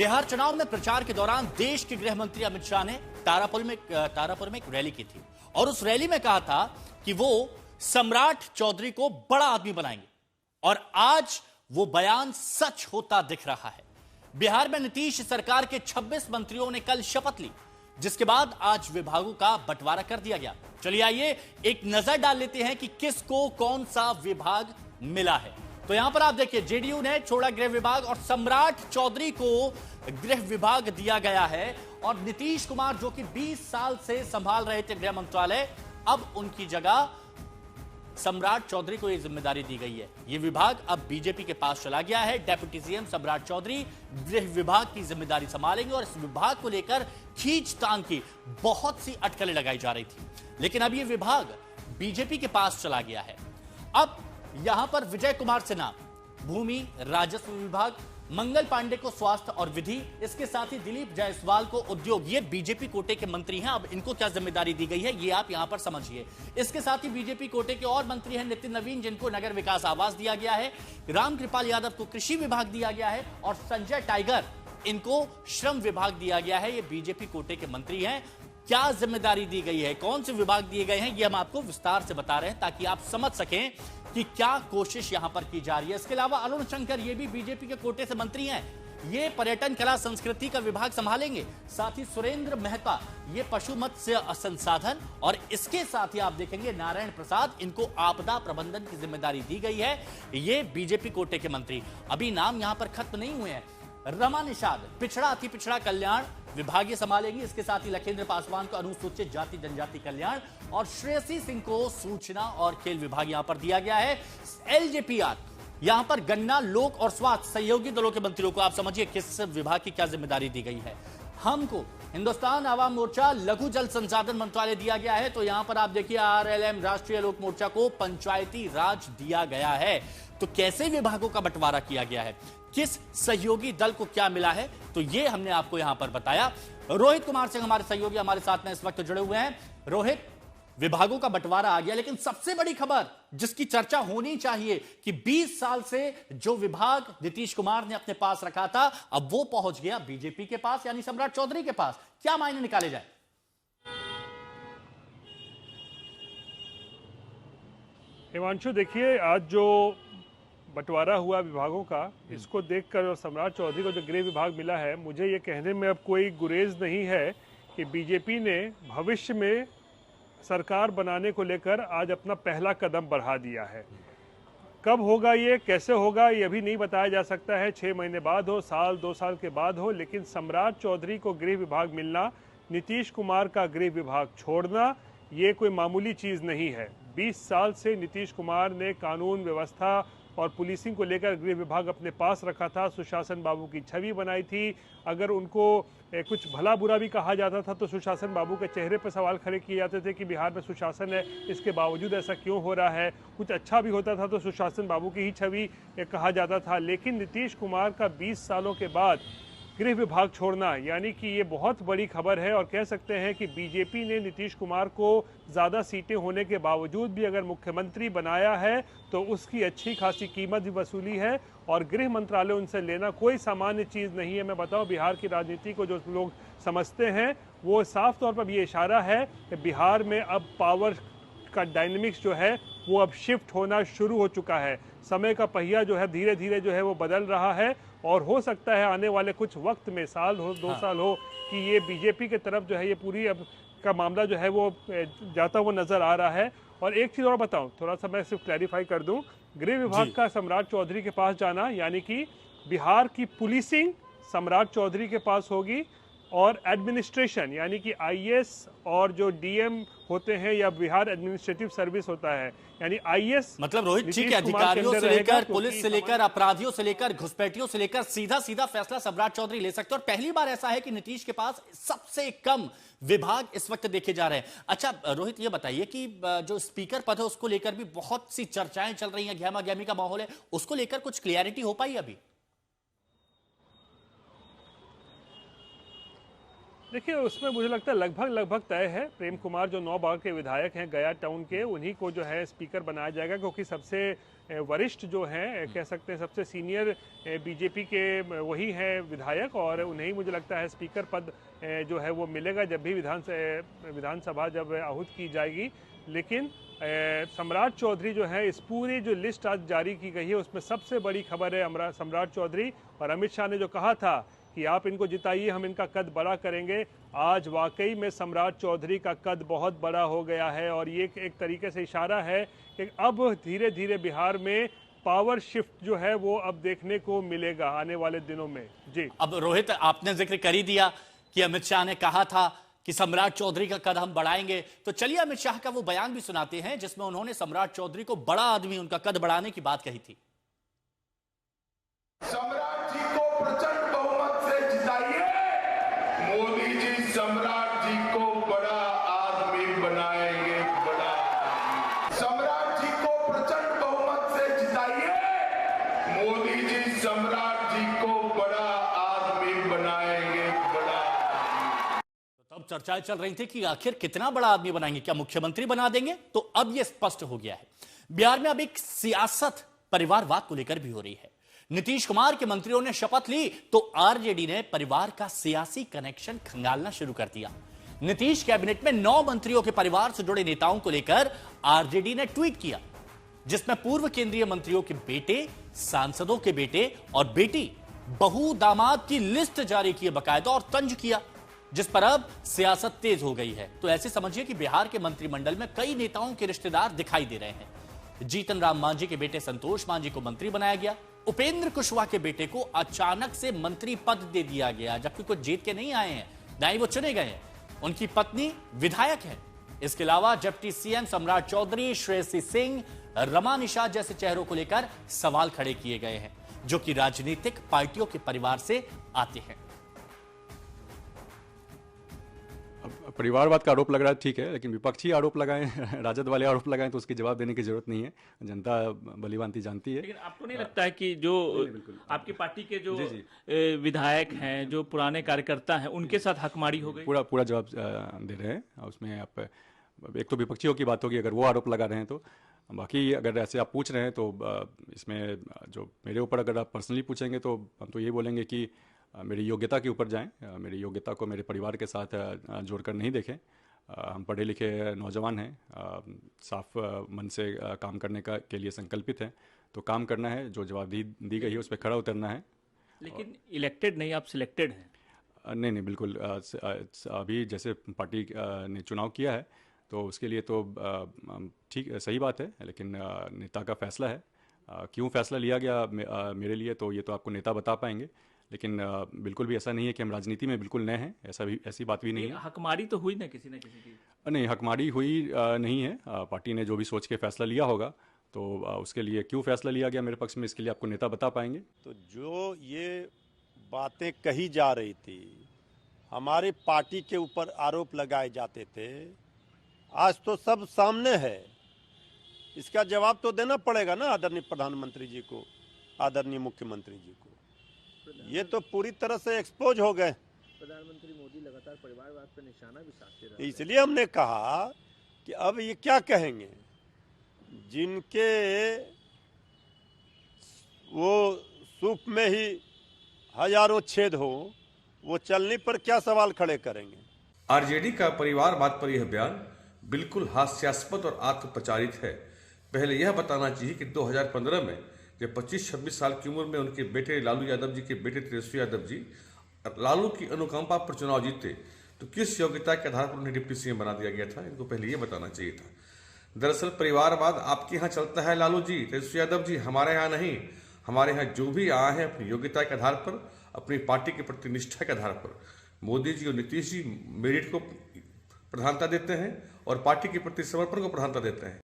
बिहार चुनाव में प्रचार के दौरान देश के गृह मंत्री अमित शाह ने तारापुर में एक रैली की थी और उस रैली में कहा था कि वो सम्राट चौधरी को बड़ा आदमी बनाएंगे और आज वो बयान सच होता दिख रहा है। बिहार में नीतीश सरकार के 26 मंत्रियों ने कल शपथ ली, जिसके बाद आज विभागों का बंटवारा कर दिया गया। चलिए आइए एक नजर डाल लेते हैं कि किसको कौन सा विभाग मिला है। तो यहां पर आप देखिए, जेडीयू ने छोड़ा गृह विभाग और सम्राट चौधरी को गृह विभाग दिया गया है और नीतीश कुमार जो कि 20 साल से संभाल रहे थे गृह मंत्रालय, अब उनकी जगह सम्राट चौधरी को यह जिम्मेदारी दी गई है। यह विभाग अब बीजेपी के पास चला गया है। डेप्यूटी सीएम सम्राट चौधरी गृह विभाग की जिम्मेदारी संभालेंगे और इस विभाग को लेकर खींचतान की बहुत सी अटकलें लगाई जा रही थी, लेकिन अब यह विभाग बीजेपी के पास चला गया है। अब यहां पर विजय कुमार सिन्हा भूमि राजस्व विभाग, मंगल पांडे को स्वास्थ्य और विधि, इसके साथ ही दिलीप जायसवाल को उद्योग, ये बीजेपी कोटे के मंत्री हैं। अब इनको क्या जिम्मेदारी दी गई है ये आप यहां पर समझिए। इसके साथ ही बीजेपी कोटे के और मंत्री हैं नितिन नवीन, जिनको नगर विकास आवास दिया गया है, रामकृपाल यादव को कृषि विभाग दिया गया है और संजय टाइगर इनको श्रम विभाग दिया गया है। ये बीजेपी कोटे के मंत्री हैं। क्या जिम्मेदारी दी गई है, कौन से विभाग दिए गए हैं, ये हम आपको विस्तार से बता रहे हैं ताकि आप समझ सकें कि क्या कोशिश यहां पर की जा रही है। इसके अलावा अरुण शंकर, ये भी बीजेपी के कोटे से मंत्री हैं, ये पर्यटन कला संस्कृति का विभाग संभालेंगे। साथ ही सुरेंद्र मेहता, ये पशु मत्स्य संसाधन, और इसके साथ ही आप देखेंगे नारायण प्रसाद, इनको आपदा प्रबंधन की जिम्मेदारी दी गई है। ये बीजेपी कोटे के मंत्री। अभी नाम यहां पर खत्म नहीं हुए हैं। रमा निषाद पिछड़ा अति पिछड़ा कल्याण विभाग संभालेंगे। इसके साथ ही लखेंद्र पासवान को अनुसूचित जाति जनजाति कल्याण और श्रेयसी सिंह को सूचना और खेल विभाग यहां पर दिया गया है। एलजेपीआर, यहां पर गन्ना, लोक और स्वास्थ्य सहयोगी दलों के मंत्रियों को आप समझिए किस विभाग की क्या जिम्मेदारी दी गई है। हमको हिंदुस्तान आवाम मोर्चा लघु जल संसाधन मंत्रालय दिया गया है। तो यहां पर आप देखिए आरएलएम राष्ट्रीय लोक मोर्चा को पंचायती राज दिया गया है। तो कैसे विभागों का बंटवारा किया गया है, किस सहयोगी दल को क्या मिला है, तो ये हमने आपको यहां पर बताया। रोहित कुमार सिंह हमारे सहयोगी हमारे साथ में इस वक्त जुड़े हुए हैं। रोहित, विभागों का बंटवारा आ गया, लेकिन सबसे बड़ी खबर जिसकी चर्चा होनी चाहिए कि 20 साल से जो विभाग नीतीश कुमार ने अपने पास रखा था, अब वो पहुंच गया बीजेपी के पास, यानी सम्राट चौधरी के पास। क्या मायने निकाले जाए? हिमांशु, देखिए आज जो बंटवारा हुआ विभागों का, इसको देखकर और सम्राट चौधरी को जो गृह विभाग मिला है, मुझे ये कहने में अब कोई गुरेज नहीं है कि बीजेपी ने भविष्य में सरकार बनाने को लेकर आज अपना पहला कदम बढ़ा दिया है। कब होगा ये, कैसे होगा, ये अभी नहीं बताया जा सकता है। 6 महीने बाद हो, साल 2 साल के बाद हो, लेकिन सम्राट चौधरी को गृह विभाग मिलना, नीतीश कुमार का गृह विभाग छोड़ना, ये कोई मामूली चीज़ नहीं है। 20 साल से नीतीश कुमार ने कानून व्यवस्था और पुलिसिंग को लेकर गृह विभाग अपने पास रखा था। सुशासन बाबू की छवि बनाई थी। अगर उनको कुछ भला बुरा भी कहा जाता था तो सुशासन बाबू के चेहरे पर सवाल खड़े किए जाते थे कि बिहार में सुशासन है, इसके बावजूद ऐसा क्यों हो रहा है। कुछ अच्छा भी होता था तो सुशासन बाबू की ही छवि कहा जाता था। लेकिन नीतीश कुमार का 20 सालों के बाद गृह विभाग छोड़ना, यानी कि ये बहुत बड़ी खबर है। और कह सकते हैं कि बीजेपी ने नीतीश कुमार को ज़्यादा सीटें होने के बावजूद भी अगर मुख्यमंत्री बनाया है तो उसकी अच्छी खासी कीमत भी वसूली है। और गृह मंत्रालय उनसे लेना कोई सामान्य चीज़ नहीं है। मैं बताऊं, बिहार की राजनीति को जो लोग समझते हैं वो साफ तौर पर ये इशारा है कि बिहार में अब पावर का डायनेमिक्स जो है वो अब शिफ्ट होना शुरू हो चुका है। समय का पहिया जो है धीरे धीरे जो है वो बदल रहा है और हो सकता है आने वाले कुछ वक्त में, साल हो 2 साल हो, कि ये बीजेपी के तरफ जो है ये पूरी अब का मामला जो है वो जाता हुआ नजर आ रहा है। और एक चीज़ और बताऊं, थोड़ा सा मैं सिर्फ क्लैरिफाई कर दूं, गृह विभाग का सम्राट चौधरी के पास जाना, यानी कि बिहार की पुलिसिंग सम्राट चौधरी के पास होगी और एडमिनिस्ट्रेशन, यानी कि आईएएस और जो डीएम होते हैं या बिहार एडमिनिस्ट्रेटिव सर्विस होता है, यानी आईएएस, मतलब रोहित, ठीक है, अधिकारियों से लेकर पुलिस से लेकर अपराधियों से लेकर घुसपैठियों से लेकर सीधा सीधा फैसला सम्राट चौधरी ले सकते हैं। और पहली बार ऐसा है कि नीतीश के पास सबसे कम विभाग इस वक्त देखे जा रहे हैं। अच्छा रोहित, ये बताइए कि जो स्पीकर पद है उसको लेकर भी बहुत सी चर्चाएं चल रही हैं, गहमा गहमी का माहौल है, उसको लेकर कुछ क्लियरिटी हो पाई अभी? देखिए, उसमें मुझे लगता है लगभग तय है। प्रेम कुमार जो 9 बार के विधायक हैं गया टाउन के, उन्हीं को जो है स्पीकर बनाया जाएगा, क्योंकि सबसे वरिष्ठ जो हैं, कह सकते हैं सबसे सीनियर बीजेपी के वही हैं विधायक, और उन्हें मुझे लगता है स्पीकर पद जो है वो मिलेगा जब भी विधानसभा जब आहूत की जाएगी। लेकिन सम्राट चौधरी जो है, इस पूरी जो लिस्ट आज जारी की गई है उसमें सबसे बड़ी खबर है सम्राट चौधरी। और अमित शाह ने जो कहा था कि आप इनको जिताइए, हम इनका कद बड़ा करेंगे, आज वाकई में सम्राट चौधरी का कद बहुत बड़ा हो गया है। और ये एक तरीके से इशारा है कि अब धीरे धीरे बिहार में पावर शिफ्ट जो है वो अब देखने को मिलेगा आने वाले दिनों में। जी, अब रोहित, आपने जिक्र कर ही दिया कि अमित शाह ने कहा था कि सम्राट चौधरी का कद हम बढ़ाएंगे, तो चलिए अमित शाह का वो बयान भी सुनाते हैं जिसमें उन्होंने सम्राट चौधरी को बड़ा आदमी, उनका कद बढ़ाने की बात कही थी। सम्राट जी को प्रचंड बहुमत से जिताइए, मोदी जी सम्राट जी को बड़ा आदमी बनाएंगे, बड़ा। सम्राट जी को प्रचंड बहुमत से जिताइए, मोदी जी सम्राट जी को बड़ा आदमी बनाएंगे, बड़ा। तब चर्चाएं चल रही थी कि आखिर कितना बड़ा आदमी बनाएंगे, क्या मुख्यमंत्री बना देंगे? तो अब यह स्पष्ट हो गया है। बिहार में अब एक सियासत परिवारवाद को लेकर भी हो रही है। नीतीश कुमार के मंत्रियों ने शपथ ली तो आरजेडी ने परिवार का सियासी कनेक्शन खंगालना शुरू कर दिया। नीतीश कैबिनेट में 9 मंत्रियों के परिवार से जुड़े नेताओं को लेकर आरजेडी ने ट्वीट किया, जिसमें पूर्व केंद्रीय मंत्रियों के बेटे, सांसदों के बेटे और बेटी, बहू, दामाद की लिस्ट जारी की बकायदा और तंज किया, जिस पर अब सियासत तेज हो गई है। तो ऐसे समझिए कि बिहार के मंत्रिमंडल में कई नेताओं के रिश्तेदार दिखाई दे रहे हैं। जीतन राम मांझी के बेटे संतोष मांझी को मंत्री बनाया गया। उपेंद्र कुशवाहा के बेटे को अचानक से मंत्री पद दे दिया गया, जबकि कुछ जीत के नहीं आए हैं, ना ही वो चुने गए हैं। उनकी पत्नी विधायक है। इसके अलावा डिप्टी सीएम सम्राट चौधरी, श्रेयसी सिंह, रमा निषाद जैसे चेहरों को लेकर सवाल खड़े किए गए हैं, जो कि राजनीतिक पार्टियों के परिवार से आते हैं। परिवारवाद का आरोप लग रहा है, ठीक है, लेकिन विपक्षी आरोप लगाएं, राजद वाले आरोप लगाएं तो उसकी जवाब देने की जरूरत नहीं है। जनता भलीभांति जानती है। लेकिन आपको नहीं लगता है कि जो आपकी पार्टी के जो विधायक हैं, जो पुराने कार्यकर्ता हैं, उनके साथ हकमारी हो गई? पूरा जवाब दे रहे हैं। उसमें आप एक तो विपक्षियों की बात होगी अगर वो आरोप लगा रहे हैं तो। बाकी अगर ऐसे आप पूछ रहे हैं तो इसमें जो मेरे ऊपर अगर आप पर्सनली पूछेंगे तो हम तो ये बोलेंगे कि मेरी योग्यता के ऊपर जाएं, मेरी योग्यता को मेरे परिवार के साथ जोड़कर नहीं देखें। हम पढ़े लिखे नौजवान हैं, साफ मन से काम करने के लिए संकल्पित हैं, तो काम करना है, जो जवाबदेही दी गई है उस पर खड़ा उतरना है। लेकिन इलेक्टेड नहीं, आप सिलेक्टेड हैं। नहीं, बिल्कुल। अभी जैसे पार्टी ने चुनाव किया है तो उसके लिए तो ठीक, सही बात है, लेकिन नेता का फैसला है। क्यों फैसला लिया गया मेरे लिए, तो ये तो आपको नेता बता पाएंगे। लेकिन बिल्कुल भी ऐसा नहीं है कि हम राजनीति में बिल्कुल नए हैं, ऐसी बात भी नहीं है। हकमारी तो हुई ना किसी न किसी की? नहीं, हकमारी हुई नहीं है। पार्टी ने जो भी सोच के फैसला लिया होगा तो उसके लिए क्यों फैसला लिया गया मेरे पक्ष में, इसके लिए आपको नेता बता पाएंगे। तो जो ये बातें कही जा रही थी, हमारी पार्टी के ऊपर आरोप लगाए जाते थे, आज तो सब सामने है। इसका जवाब तो देना पड़ेगा ना आदरणीय प्रधानमंत्री जी को, आदरणीय मुख्यमंत्री जी को। ये तो पूरी तरह से एक्सपोज हो गए। प्रधानमंत्री मोदी लगातार परिवारवाद पर निशाना भी साधते रहे। इसलिए हमने कहा कि अब ये क्या कहेंगे, जिनके वो सूप में ही हजारों छेद हो, वो चलने पर क्या सवाल खड़े करेंगे। आरजेडी का परिवारवाद पर यह बयान बिल्कुल हास्यास्पद और आत्मप्रचारित है। पहले यह बताना चाहिए कि 2015 में जब 25-26 साल की उम्र में उनके बेटे लालू यादव जी के बेटे तेजस्वी यादव जी लालू की अनुकंपा पर चुनाव जीते, तो किस योग्यता के आधार पर उन्हें डिप्टी सीएम बना दिया गया था, इनको पहले ये बताना चाहिए था। दरअसल परिवारवाद आपके यहाँ चलता है लालू जी, तेजस्वी यादव जी, हमारे यहाँ नहीं। हमारे यहाँ जो भी आए हैं अपनी योग्यता के आधार पर, अपनी पार्टी के प्रति निष्ठा के आधार पर। मोदी जी और नीतीश जी मेरिट को प्रधानता देते हैं और पार्टी के प्रति समर्पण को प्रधानता देते हैं।